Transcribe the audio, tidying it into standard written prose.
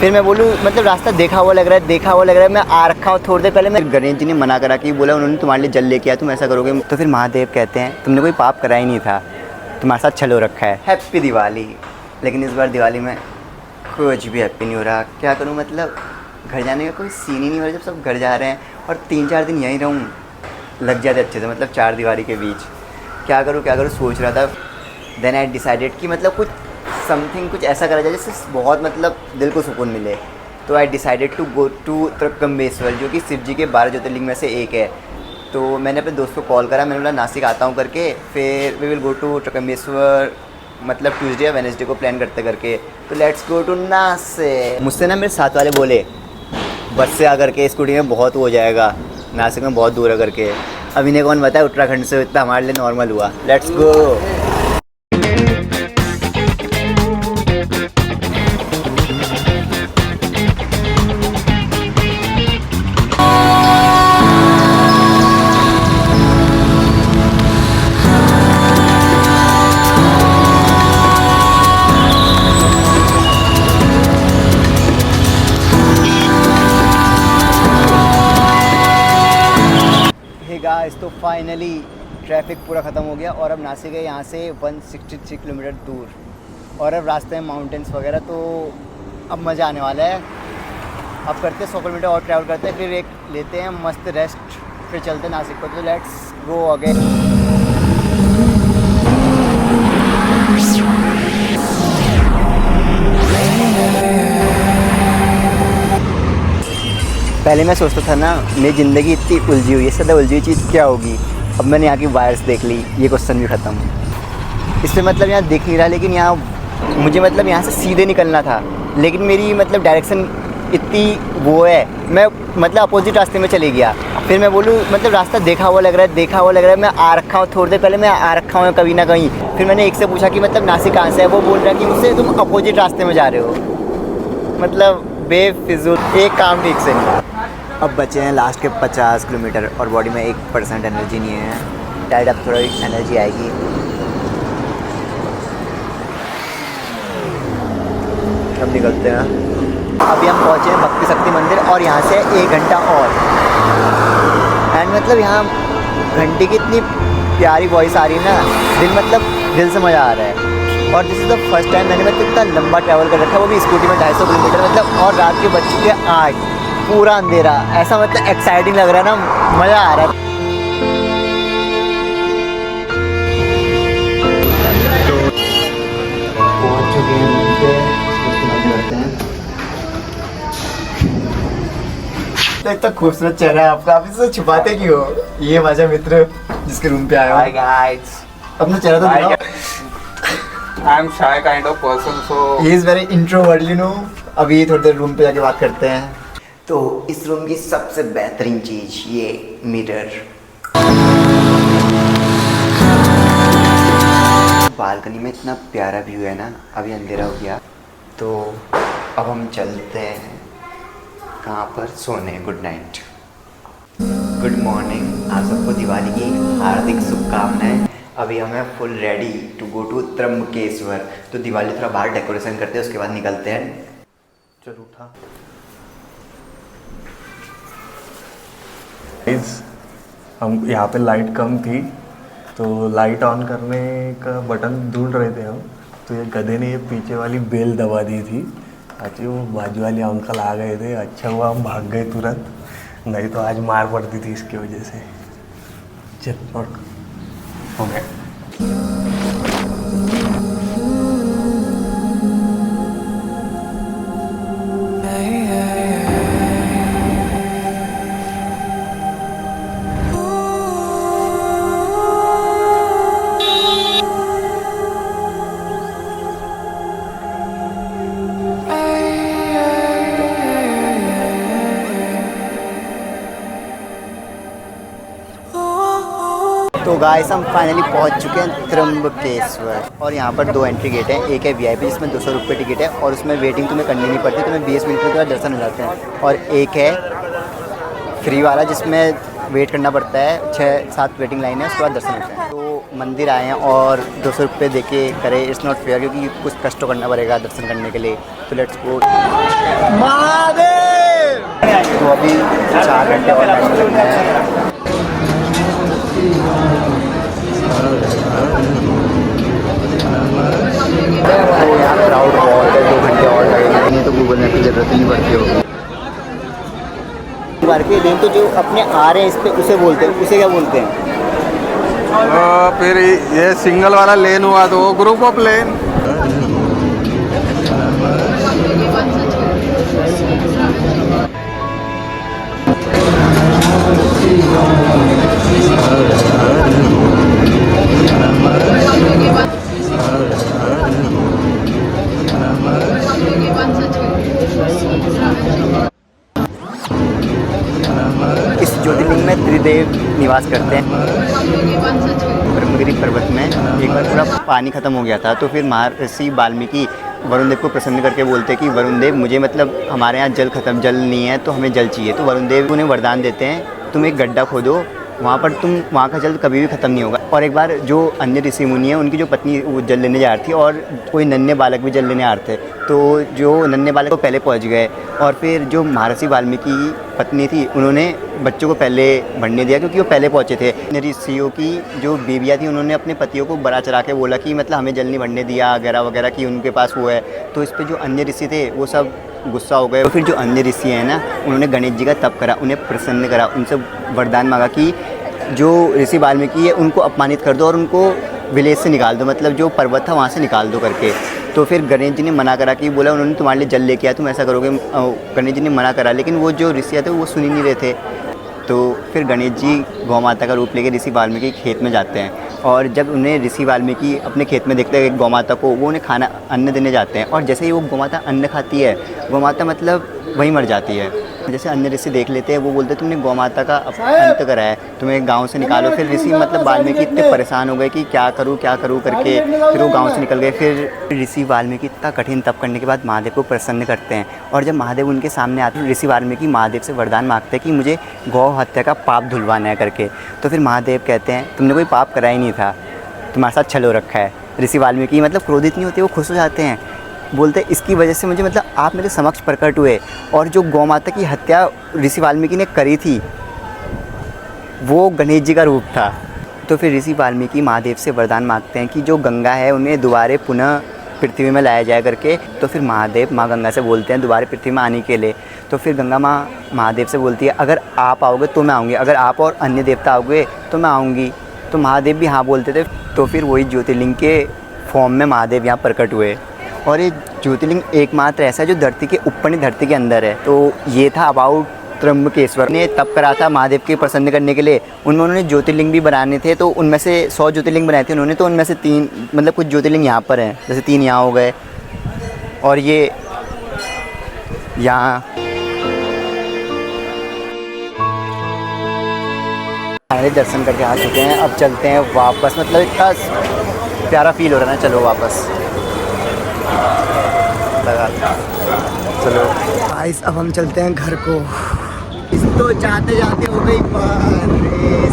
फिर मैं बोलूँ मतलब रास्ता देखा हुआ लग रहा है, मैं आ रखा हूँ थोड़ी देर पहले। मैं गणेश जी ने मना करा कि बोला उन्होंने तुम्हारे लिए जल लेके आया, तुम ऐसा करोगे तो फिर महादेव कहते हैं तुमने कोई पाप करा ही नहीं था, तुम्हारे साथ छल हो रखा है, हैप्पी दिवाली। लेकिन इस बार दिवाली में कुछ भी हैप्पी नहीं हो रहा। क्या करूँ, मतलब घर जाने का कोई सीन ही नहीं हो रहा जब सब घर जा रहे हैं, और 3-4 दिन यहीं रहूँ लग जाते अच्छे से, मतलब 4 दीवारी के बीच। क्या करूँ सोच रहा था। देन आई डिसाइडेड कि मतलब कुछ समथिंग कुछ ऐसा करा जाए जिससे बहुत मतलब दिल को सुकून मिले। तो I decided to go to Trimbakeshwar, जो कि शिव जी के 12 ज्योतिर्लिंग में से एक है। तो मैंने अपने दोस्त को कॉल करा, मैंने बोला नासिक आता हूँ करके, फिर वी विल गो टू त्रकम्बेश्वर, मतलब ट्यूसडे या वेडनेसडे को प्लान करके। तो लेट्स गो टू नासिक। मुझसे ना मेरे साथ वाले बोले बस से आकर के स्कूटी में बहुत हो जाएगा, नासिक में बहुत दूर है करके। अब इन्हें कौन बताया उत्तराखंड से इतना हमारे लिए नॉर्मल हुआ। Let's go. गाइस तो फाइनली ट्रैफिक पूरा ख़त्म हो गया और अब नासिक है यहाँ से 163 किलोमीटर दूर, और अब रास्ते में माउंटेन्स वगैरह, तो अब मज़ा आने वाला है। अब करते 100 किलोमीटर और ट्रैवल करते हैं, फिर एक लेते हैं मस्त रेस्ट, फिर चलते हैं नासिक को। तो लेट्स गो अगेन। पहले मैं सोचता था ना मेरी ज़िंदगी इतनी उलझी हुई है, सदा उलझी हुई चीज़ क्या होगी। अब मैंने यहाँ की वायर्स देख ली, ये क्वेश्चन भी ख़त्म। इससे मतलब यहाँ दिख नहीं रहा, लेकिन यहाँ मुझे मतलब यहाँ से सीधे निकलना था, लेकिन मेरी मतलब डायरेक्शन इतनी वो है, मैं मतलब अपोजिट रास्ते में चले गया। फिर मैं बोलूँ मतलब रास्ता देखा हुआ लग रहा है, मैं आ रखा हूँ थोड़ी देर पहले, मैं आ रखा हूँ कभी ना कहीं। फिर मैंने एक से पूछा कि मतलब नासिक कहाँ से है, वो बोल रहा है कि मुझसे तुम अपोजिट रास्ते में जा रहे हो। मतलब बेफिजूल, एक काम ठीक से नहीं। अब बचे हैं लास्ट के 50 किलोमीटर और बॉडी में 1% एनर्जी नहीं है। टाइड अब थोड़ी एनर्जी आएगी। अब निकलते हैं। अभी हम पहुँचे हैं भक्ति शक्ति मंदिर, और यहाँ से 1 घंटा और। एंड मतलब यहाँ घंटी की इतनी प्यारी वॉइस आ रही है ना, दिल से मज़ा आ रहा है। और this is the first time मैंने मतलब इतना लंबा ट्रैवल कर रखा है, वो भी स्कूटी में 250 किलोमीटर, मतलब और रात के बज के 8, पूरा अंधेरा। ऐसा मतलब एक्साइटिंग लग रहा है ना, मज़ा आ रहा है। पहुंच चुके हैं इतना खूबसूरत चेहरा है आपका, आप इसे छुपाते क्यों हो? ये माझा मित्र जिसके रूम पे आया। हाय गाइस, अपना चेहरा तो दिखाओ। I am shy kind of person, so he is very introvert, you know। अभी थोड़ी देर रूम पे जाके बात करते हैं। तो इस रूम की सबसे बेहतरीन चीज़ ये मिरर। बालकनी में इतना प्यारा व्यू है ना। अभी अंधेरा हो गया, तो अब हम चलते हैं कहाँ पर, सोने। Good night, good morning. आप सबको दिवाली की हार्दिक शुभकामनाएं। अभी हमें full ready to go to Trimbakeshwar. तो दिवाली थोड़ा बाहर डेकोरेशन करते हैं, उसके बाद निकलते हैं। चलो उठा। हम यहाँ पे लाइट कम थी, तो लाइट ऑन करने का बटन ढूंढ रहे थे हम, तो ये गधे ने ये पीछे वाली बेल दबा दी थी। अच्छा वो बाजू वाले अंकल आ गए थे, अच्छा हुआ हम भाग गए तुरंत, नहीं तो आज मार पड़ती थी इसकी वजह से। चल और हो गया। तो गाइस हम फाइनली पहुंच चुके हैं त्रंबकेश्वर, और यहाँ पर 2 एंट्री गेट हैं। एक है वीआईपी जिसमें 200 रुपये टिकट है, और उसमें वेटिंग तुम्हें करनी नहीं पड़ती, तुम्हें 20 मिनट में तुम्हारा दर्शन हो जाते हैं। और एक है फ्री वाला जिसमें वेट करना पड़ता है, 6-7 वेटिंग लाइन है, उसके बाद दर्शन होता है। तो मंदिर आए हैं और 200 रुपये दे के करें, इट्स नॉट फेयर, क्योंकि कुछ कष्ट तो करना पड़ेगा दर्शन करने के लिए। तो लेट्स गो महादेव। तो अभी 4 घंटे और लाइन में लगना है। तो यहाँ क्राउड बहुत है, 2 घंटे और लगेंगे, नहीं तो गूगल मैप की ज़रूरत नहीं पड़ती होगी। के लेन तो जो अपने आ रहे हैं इस पे उसे बोलते हैं, उसे क्या बोलते हैं? फिर ये सिंगल वाला लेन हुआ तो वो ग्रुप ऑफ लेन। इस ज्योतिर्लिंग में त्रिदेव निवास करते हैं। ब्रह्मगिरी पर्वत में एक बार पूरा पानी खत्म हो गया था, तो फिर महर्षि वाल्मीकि वरुण देव को प्रसन्न करके बोलते हैं कि वरुण देव, मुझे मतलब हमारे यहाँ जल नहीं है तो हमें जल चाहिए। तो वरुण देव उन्हें वरदान देते हैं, तुम एक गड्ढा खोदो, वहाँ पर वहाँ का जल कभी भी ख़त्म नहीं होगा। और एक बार जो अन्य ऋषि मुनि हैं, उनकी जो पत्नी वो जल लेने जा रही थी और कोई नन्हे बालक भी जल लेने आ रहे थे, तो जो नन्हे बालक वो पहले पहुँच गए। और फिर जो महर्षि वाल्मीकि की पत्नी थी, उन्होंने बच्चों को पहले बढ़ने दिया क्योंकि वो पहले पहुँचे थे। ऋषियों की जो बीवियाँ थी, उन्होंने अपने पतियों को बड़ा चढ़ा के बोला कि मतलब हमें जल नहीं बढ़ने दिया वगैरह वगैरह, कि उनके पास वो है। तो इस पर जो अन्य ऋषि थे वो सब गुस्सा हो गए। तो फिर जो अन्य ऋषि हैं ना, उन्होंने गणेश जी का तप करा, उन्हें प्रसन्न करा, उनसे वरदान मांगा कि जो ऋषि वाल्मीकि है उनको अपमानित कर दो और उनको विलेज से निकाल दो, मतलब जो पर्वत था वहाँ से निकाल दो करके। तो फिर गणेश जी ने मना करा कि बोला उन्होंने तुम्हारे लिए जल लेके आया, तुम ऐसा करोगे। गणेश जी ने मना करा, लेकिन वो जो ऋषि थे वो सुन ही नहीं रहे थे। तो फिर गणेश जी गौ माता का रूप लेके ऋषि वाल्मीकि के खेत में जाते हैं, और जब उन्हें ऋषि वाल्मीकि अपने खेत में देखते हैं गौ माता को, वो उन्हें खाना अन्न देने जाते हैं। और जैसे ही वो गौ माता अन्न खाती है, गौ माता मतलब वहीं मर जाती है। जैसे अन्य ऋषि देख लेते हैं, वो बोलते हैं तुमने गौ माता का अंत करा है, तुम्हें गांव से निकालो। फिर ऋषि मतलब वाल्मीकि इतने परेशान हो गए कि क्या करूँ करके फिर वो गांव से निकल गए। फिर ऋषि वाल्मीकि इतना कठिन तप करने के बाद महादेव को प्रसन्न करते हैं, और जब महादेव उनके सामने आते हैं, ऋषि वाल्मीकि महादेव से वरदान मांगते हैं कि मुझे गौ हत्या का पाप धुलवाना है करके। तो फिर महादेव कहते हैं तुमने कोई पाप करा ही नहीं था, तुम्हारे साथ छल हो रखा है। ऋषि वाल्मीकि मतलब क्रोधित नहीं होते, वो खुश हो जाते हैं, बोलते इसकी वजह से मुझे मतलब आप मेरे समक्ष प्रकट हुए, और जो गौ माता की हत्या ऋषि वाल्मीकि ने करी थी वो गणेश जी का रूप था। तो फिर ऋषि वाल्मीकि महादेव से वरदान मांगते हैं कि जो गंगा है उन्हें दोबारा पुनः पृथ्वी में लाया जाए करके। तो फिर महादेव माँ गंगा से बोलते हैं दोबारा पृथ्वी में आने के लिए। तो फिर गंगा माँ महादेव से बोलती है अगर आप आओगे तो मैं आऊँगी, अगर आप और अन्य देवता आओगे तो मैं आऊँगी। तो महादेव भी हाँ बोलते थे। तो फिर वही ज्योतिर्लिंग के फॉर्म में महादेव यहाँ प्रकट हुए। और ये ज्योतिर्लिंग एकमात्र ऐसा है जो धरती के ऊपर नहीं, धरती के अंदर है। तो ये था अबाउट त्र्यंबकेश्वर। ने तप करा था महादेव के प्रसन्न करने के लिए। उन्होंने ज्योतिर्लिंग भी बनाने थे, तो उनमें से 100 ज्योतिर्लिंग बनाए थे उन्होंने। तो उनमें से 3 मतलब कुछ ज्योतिर्लिंग यहाँ पर हैं, जैसे 3 यहाँ हो गए और ये यहाँ। फाइनली दर्शन करके आ चुके हैं, अब चलते हैं वापस। मतलब इतना प्यारा फील हो रहा है ना, चलो वापस लगा। चलो गाइस अब हम चलते हैं घर को। इस तो जाते जाते हो गई बारिश।